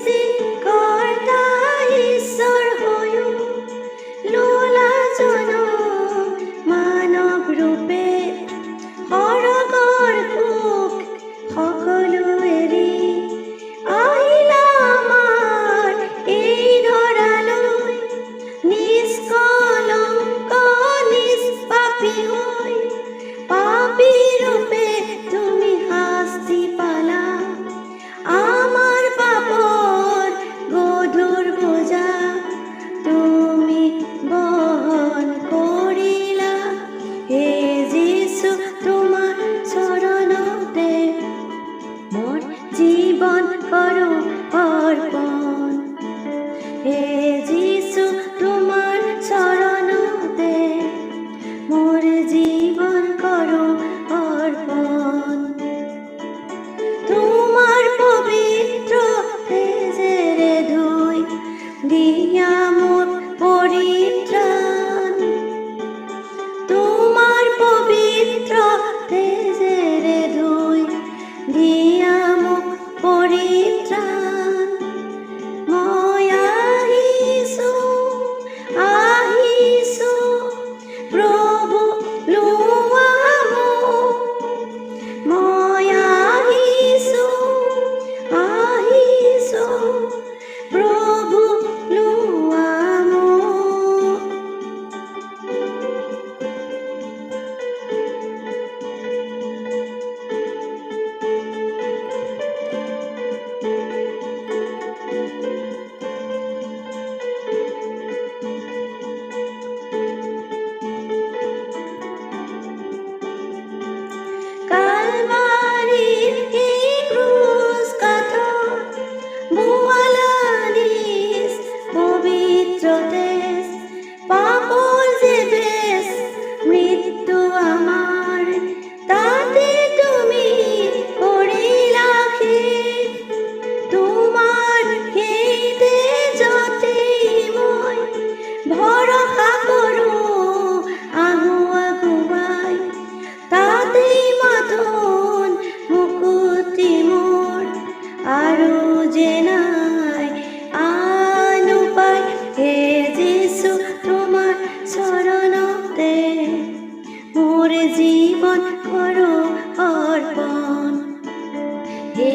সৃষ্টিকৰ্তা ঈশ্বৰ হৈও লোলা জনম মানৱ ৰূপে সৰগৰ সুখ সকলো এৰি আহিলা আমাৰ এই ধৰালৈ নিষ্কলংক নিষ্পাপী হৈ পাপী ৰূপে তুমি শাস্তি পালা আমার পাপর গধুর বোঝা তুমি বহন করিলা হে যিশু তোমার চরণতে মোর জীবন করো অর্পণ হে যিশু তোমার চরণতে মোর জীবন করো অর্পণ তোমার পবিত্র তেজেরে ধুই দিয়া মোর পরিত্রাণ তোমার পবিত্র তেজেরে ধুই দিয়া মোর পরিত্রাণ মই আহিছো প্রভু লোৱা মোক মই আহিছো প্রভু লোৱা মোক কালবারির এই ক্রুশ কাঁথা বোয়ালানিস পবিত্র দেশ পাপর যে বেশ মৃত্যু আমার তাতে তুমি করিলা খেদ তোমার এই তেজতেই মই ভরসা করো আগুয়াই তাতেই মাথন মুকুতি মোর আরো যে নাই আন উপায় হে যিশু তোমার চরণতে মোর জীবন করো অর্পণ হে